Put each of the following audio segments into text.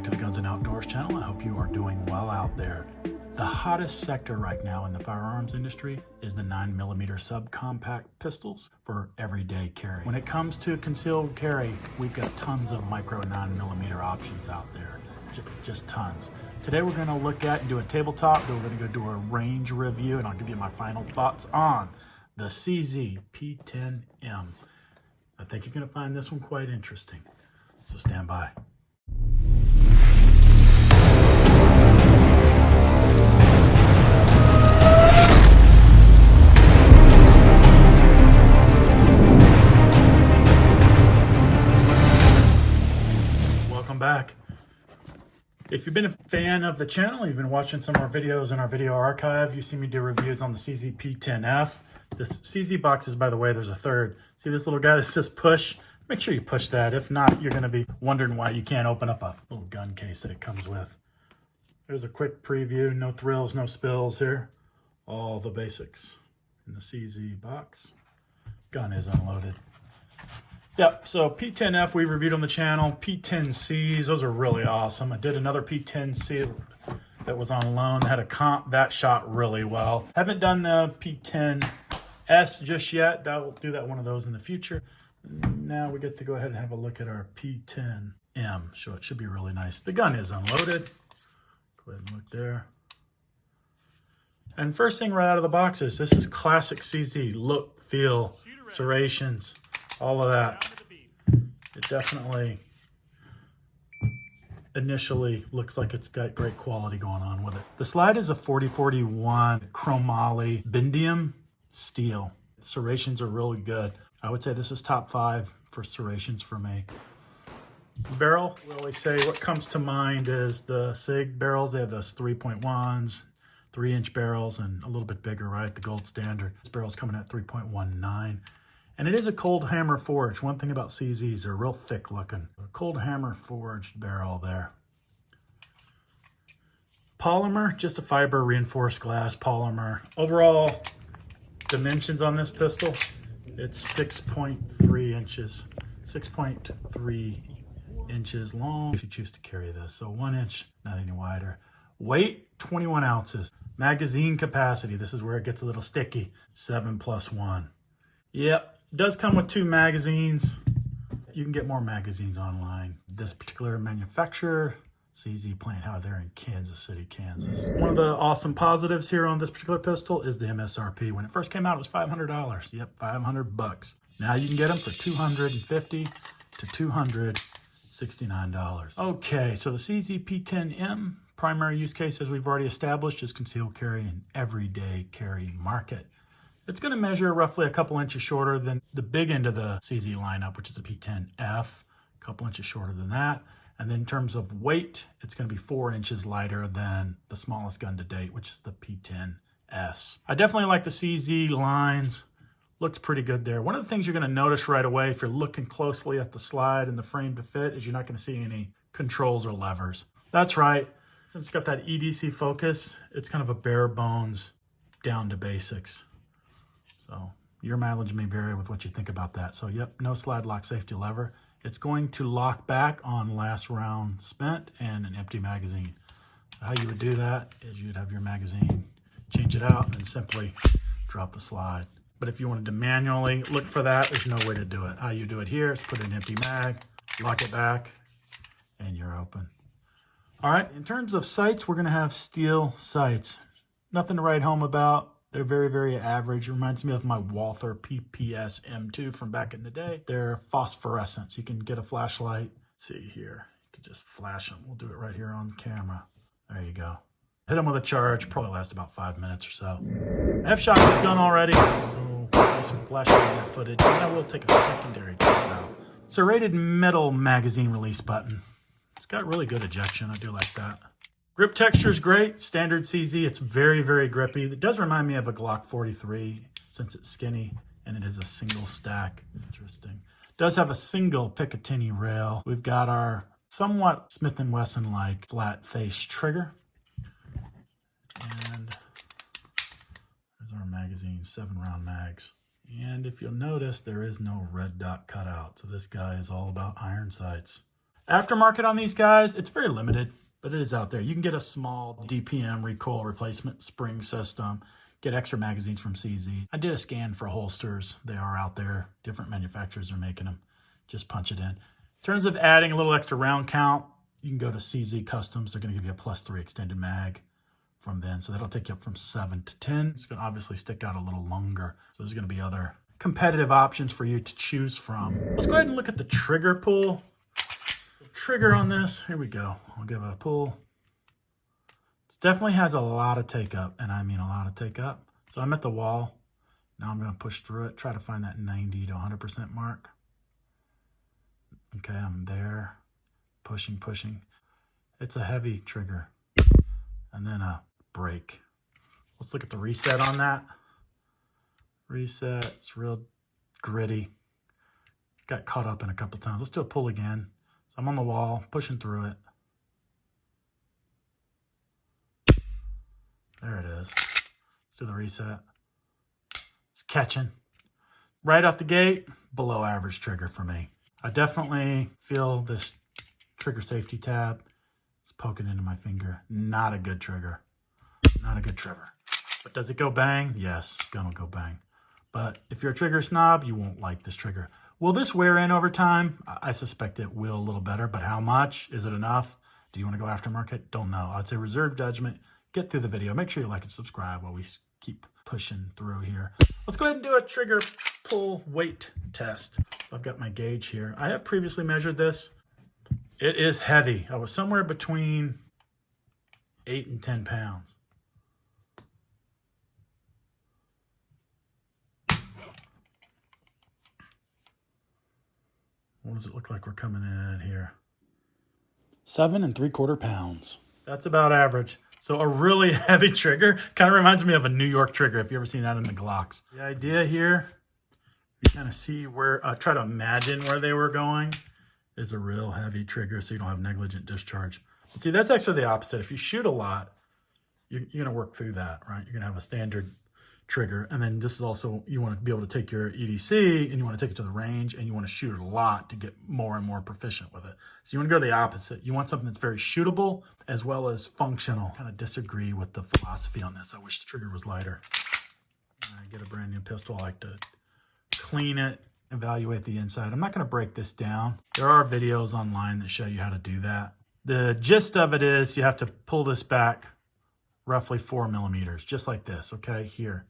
back to the Guns and Outdoors channel. I hope you are doing well out there. The hottest sector right now in the firearms industry is the 9mm subcompact pistols for everyday carry. When it comes to concealed carry, we've got tons of micro 9mm options out there, just tons. Today we're going to look at and do a tabletop, then we're going to go do a range review, and I'll give you my final thoughts on the CZ P10M. I think you're going to find this one quite interesting, so stand by. Welcome back. If you've been a fan of the channel, you've been watching some of our videos in our video archive, you've seen me do reviews on the CZ P10F. This CZ box is, by the way, there's a third. See this little guy that says push? Make sure you push that. If not, you're going to be wondering why you can't open up a little gun case that it comes with. There's a quick preview. No thrills, no spills here. All the basics in the CZ box. Gun is unloaded. Yep, so P10F we reviewed on the channel. P10Cs, those are really awesome. I did another P10C that was on loan, that had a comp, that shot really well. Haven't done the P10S just yet. I'll do that one of those in the future. Now we get to go ahead and have a look at our P10M. So it should be really nice. The gun is unloaded. Go ahead and look there. And first thing right out of the box is this is classic CZ. Look, feel, serrations, all of that. It definitely initially looks like it's got great quality going on with it. The slide is a 4041 chromoly bendium steel. Serrations are really good. I would say this is top 5 for serrations for me. Barrel, we always say what comes to mind is the SIG barrels. They have those 3.1s, 3-inch barrels, and a little bit bigger, right? The gold standard. This barrel's coming at 3.19. And it is a cold hammer forged. One thing about CZs, they're real thick looking. A cold hammer forged barrel there. Polymer, just a fiber reinforced glass polymer. Overall dimensions on this pistol, it's 6.3 inches. 6.3 inches long if you choose to carry this. So 1 inch, not any wider. Weight, 21 ounces. Magazine capacity, this is where it gets a little sticky. 7+1. Yep, does come with 2 magazines. You can get more magazines online. This particular manufacturer, CZ plant out there in Kansas City, Kansas. One of the awesome positives here on this particular pistol is the MSRP. When it first came out, it was $500. Yep, $500. Now you can get them for $250 to $269. Okay, so the CZ P10M primary use case, as we've already established, is concealed carry and everyday carry market. It's going to measure roughly a couple inches shorter than the big end of the CZ lineup, which is the P10F, a couple inches shorter than that. And then in terms of weight, it's going to be 4 inches lighter than the smallest gun to date, which is the P10S. I definitely like the CZ lines. Looks pretty good there. One of the things you're going to notice right away if you're looking closely at the slide and the frame to fit is you're not going to see any controls or levers. That's right. Since it's got that EDC focus, it's kind of a bare bones down to basics. So your mileage may vary with what you think about that. So yep, no slide lock safety lever. It's going to lock back on last round spent and an empty magazine. So how you would do that is you'd have your magazine, change it out, and then simply drop the slide. But if you wanted to manually look for that, there's no way to do it. How you do it here is put an empty mag, lock it back, and you're open. All right, in terms of sights, we're gonna have steel sights. Nothing to write home about. They're very, very average. It reminds me of my Walther PPS M2 from back in the day. They're phosphorescent, so you can get a flashlight. Let's see here, you can just flash them. We'll do it right here on camera. There you go. Hit them with a charge, probably last about 5 minutes or so. I have shot this gun already, so I'll some flashing that footage, and I will take a secondary check out. Serrated metal magazine release button. It's got really good ejection, I do like that. Grip texture is great, standard CZ. It's very, very grippy. It does remind me of a Glock 43 since it's skinny and it is a single stack. Interesting. It does have a single Picatinny rail. We've got our somewhat Smith & Wesson-like flat face trigger. And there's our magazine, 7-round mags. And if you'll notice, there is no red dot cutout. So this guy is all about iron sights. Aftermarket on these guys, it's very limited, but it is out there. You can get a small DPM recoil replacement spring system, get extra magazines from CZ. I did a scan for holsters. They are out there. Different manufacturers are making them. Just punch it in. In terms of adding a little extra round count, you can go to CZ Customs. They're going to give you a +3 extended mag from then. So that'll take you up from 7 to 10. It's going to obviously stick out a little longer. So there's going to be other competitive options for you to choose from. Let's go ahead and look at the trigger pull. The trigger on this, here we go. I'll give it a pull. It definitely has a lot of take up, and I mean a lot of take up. So I'm at the wall. Now I'm going to push through it, try to find that 90 to 100% mark. Okay, I'm there. Pushing, pushing. It's a heavy trigger. And then a break. Let's look at the reset on that. Reset, it's real gritty. Got caught up in a couple times. Let's do a pull again. So I'm on the wall, pushing through it. There it is. Let's do the reset. It's catching. Right off the gate, below average trigger for me. I definitely feel this trigger safety tab. It's poking into my finger. Not a good trigger. Not a good trigger. But does it go bang? Yes, gonna go bang. But if you're a trigger snob, you won't like this trigger. Will this wear in over time? I suspect it will a little better, but how much? Is it enough? Do you want to go aftermarket? Don't know. I'd say reserve judgment. Get through the video. Make sure you like and subscribe while we keep pushing through here. Let's go ahead and do a trigger pull weight test. So I've got my gauge here. I have previously measured this. It is heavy. I was somewhere between 8 and 10 pounds. What does it look like we're coming in at here? 7 3/4 pounds. That's about average. So a really heavy trigger. Kind of reminds me of a New York trigger, if you've ever seen that in the Glocks. The idea here, you kind of see where, try to imagine where they were going, is a real heavy trigger so you don't have negligent discharge. But see, that's actually the opposite. If you shoot a lot, you're going to work through that, right? You're going to have a standard trigger. And then this is also, you want to be able to take your EDC and you want to take it to the range and you want to shoot it a lot to get more and more proficient with it. So you want to go the opposite. You want something that's very shootable as well as functional. I kind of disagree with the philosophy on this. I wish the trigger was lighter. When I get a brand new pistol, I like to clean it, evaluate the inside. I'm not going to break this down. There are videos online that show you how to do that. The gist of it is you have to pull this back roughly 4 millimeters, just like this, okay, here.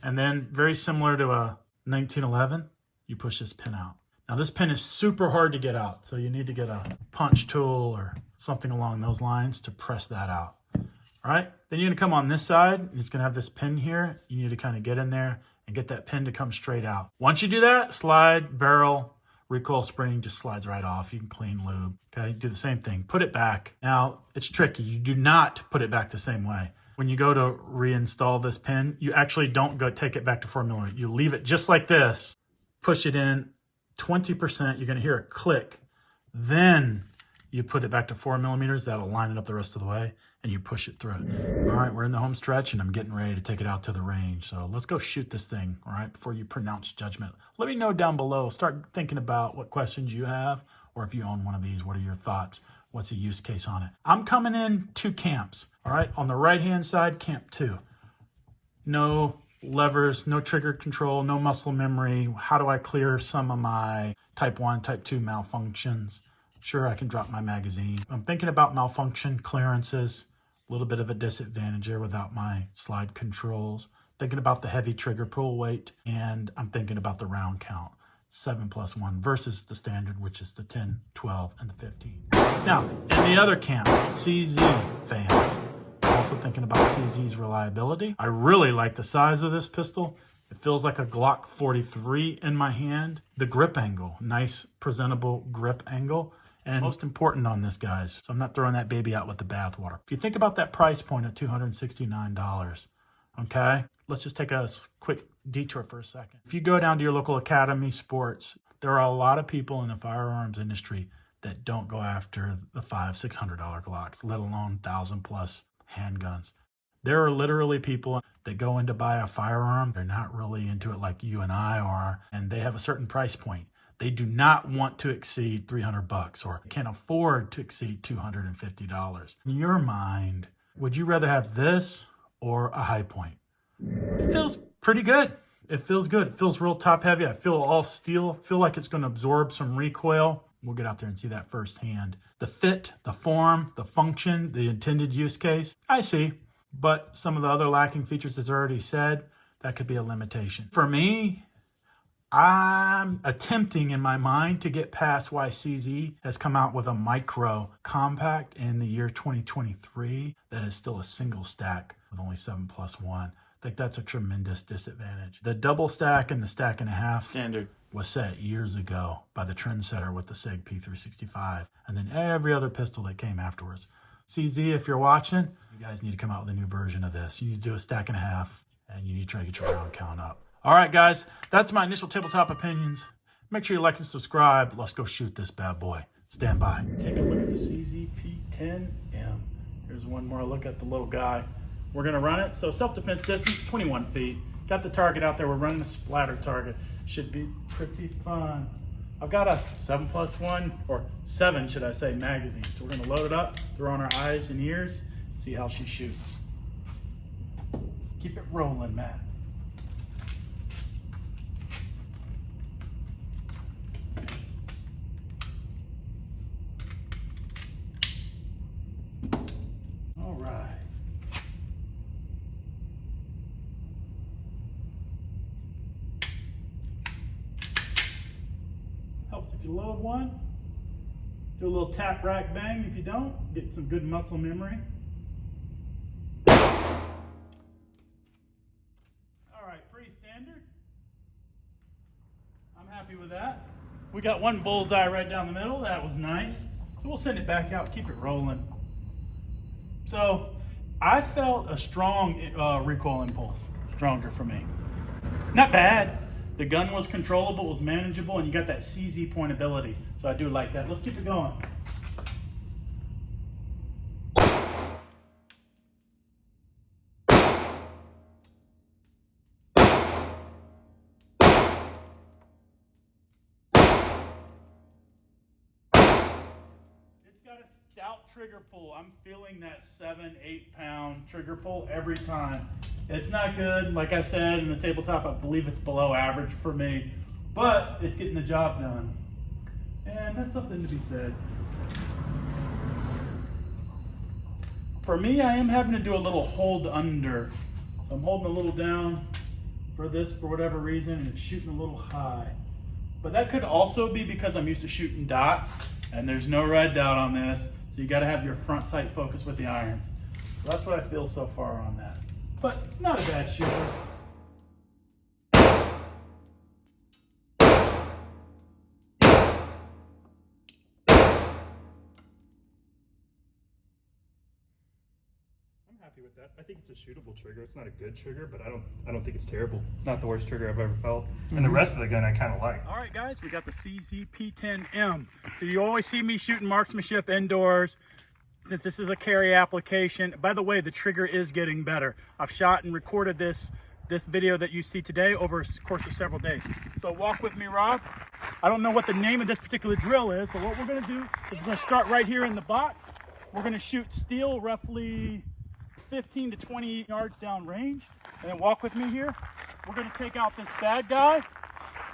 And then very similar to a 1911, you push this pin out. Now this pin is super hard to get out, so you need to get a punch tool or something along those lines to press that out. All right, then you're gonna come on this side, and it's gonna have this pin here. You need to kind of get in there and get that pin to come straight out. Once you do that, slide, barrel, recoil spring just slides right off. You can clean lube, okay? Do the same thing, put it back. Now, it's tricky. You do not put it back the same way. When you go to reinstall this pin, you actually don't go take it back to 4 millimeter. You leave it just like this, push it in 20%. You're gonna hear a click. Then you put it back to 4 millimeters. That'll line it up the rest of the way and you push it through. All right, we're in the home stretch and I'm getting ready to take it out to the range. So let's go shoot this thing, all right, before you pronounce judgment. Let me know down below. Start thinking about what questions you have, or if you own one of these, what are your thoughts? What's the use case on it? I'm coming in 2 camps, all right? On the right-hand side, camp 2. No levers, no trigger control, no muscle memory. How do I clear some of my type 1, type 2 malfunctions? Sure, I can drop my magazine. I'm thinking about malfunction clearances, a little bit of a disadvantage here without my slide controls. Thinking about the heavy trigger pull weight, and I'm thinking about the round count. 7+1 versus the standard, which is the 10, 12, and the 15. Now, in the other camp, CZ fans, I'm also thinking about CZ's reliability. I really like the size of this pistol. It feels like a Glock 43 in my hand. The grip angle, nice presentable grip angle. And most important on this, guys, so I'm not throwing that baby out with the bathwater. If you think about that price point of $269, okay? Let's just take a quick detour for a second. If you go down to your local Academy Sports, there are a lot of people in the firearms industry that don't go after the $500-600 Glocks, let alone 1,000+ handguns. There are literally people that go in to buy a firearm. They're not really into it like you and I are, and they have a certain price point. They do not want to exceed $300 or can't afford to exceed $250. In your mind, would you rather have this or a high point? It feels pretty good. It feels good. It feels real top heavy. I feel all steel. I feel like it's going to absorb some recoil. We'll get out there and see that firsthand. The fit, the form, the function, the intended use case, I see. But some of the other lacking features, as I already said, that could be a limitation. For me, I'm attempting in my mind to get past why CZ has come out with a micro compact in the year 2023 that is still a single stack with only 7+1. I think that's a tremendous disadvantage. The double stack and the stack and a half standard was set years ago by the trendsetter with the SIG P365 and then every other pistol that came afterwards. CZ, if you're watching, you guys need to come out with a new version of this. You need to do a stack and a half and you need to try to get your round count up. All right, guys, that's my initial tabletop opinions. Make sure you like and subscribe. Let's go shoot this bad boy. Stand by. Take a look at the CZ P10M. Here's one more look at the little guy. We're gonna run it. So self-defense distance, 21 feet. Got the target out there. We're running a splatter target. Should be pretty fun. I've got a 7+1, or 7, should I say, magazine. So we're gonna load it up, throw on our eyes and ears, see how she shoots. Keep it rolling, Matt. All right. Helps if you load one. Do a little tap, rack, bang. If you don't, get some good muscle memory. All right, pretty standard. I'm happy with that. We got one bullseye right down the middle. That was nice. So we'll send it back out, keep it rolling. So I felt a strong recoil impulse, stronger for me. Not bad. The gun was controllable, was manageable, and you got that CZ pointability. So I do like that. Let's keep it going. It's got a stout trigger pull. I'm feeling that 7-8 pound trigger pull every time. It's not good, like I said in the tabletop, I believe it's below average for me, but it's getting the job done. And that's something to be said. For me, I am having to do a little hold under. So I'm holding a little down for this for whatever reason, and it's shooting a little high. But that could also be because I'm used to shooting dots, and there's no red dot on this, so you gotta have your front sight focus with the irons. So that's what I feel so far on that. But not a bad shooter. I'm happy with that. I think it's a shootable trigger. It's not a good trigger, but I don't think it's terrible. Not the worst trigger I've ever felt. And the rest of the gun I kind of like. All right, guys, we got the CZ P10M. So you always see me shooting marksmanship indoors. Since this is a carry application, by the way, the trigger is getting better. I've shot and recorded this video that you see today over a course of several days. So walk with me, Rob. I don't know what the name of this particular drill is, but what we're gonna do is we're gonna start right here in the box. We're gonna shoot steel roughly 15 to 20 yards down range. And then walk with me here. We're gonna take out this bad guy.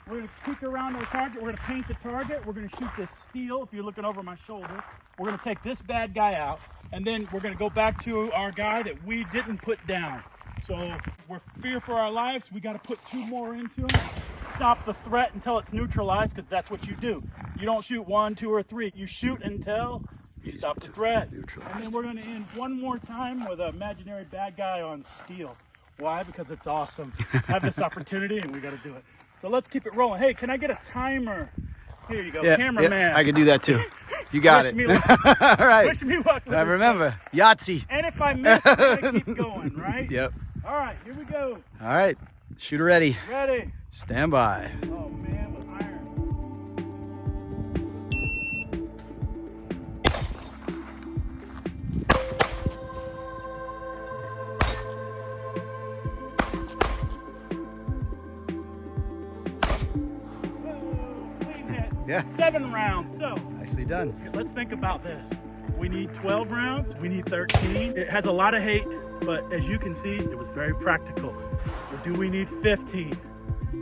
We're gonna peek around to the target. We're gonna paint the target. We're gonna shoot this steel, if you're looking over my shoulder. We're gonna take this bad guy out, and then we're gonna go back to our guy that we didn't put down. So we're fear for our lives. We gotta put 2 more into him. Stop the threat until it's neutralized, because that's what you do. You don't shoot 1, 2, or 3. You shoot until you stop the threat. And then we're gonna end one more time with an imaginary bad guy on steel. Why? Because it's awesome. Have this opportunity and we gotta do it. So let's keep it rolling. Hey, can I get a timer? Here you go, cameraman. Yeah, I can do that too. You got Wish it. me luck. All right. Wish me luck. I remember. Yahtzee. And if I miss, we're gonna keep going, right? Yep. All right, here we go. All right. Shooter ready. Ready. Stand by. Oh man, with irons. Whoa, clean head. Yeah. 7 rounds. So Nicely done. let's think about this. We need 12 rounds, we need 13. It has a lot of hate, but as you can see, it was very practical. Or do we need 15?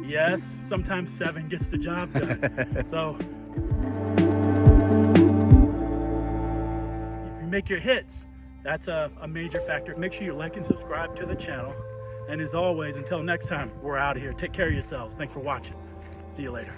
Yes, sometimes 7 gets the job done. So if you make your hits, that's a major factor. Make sure you like and subscribe to the channel. And as always, until next time, we're out of here. Take care of yourselves. Thanks for watching. See you later.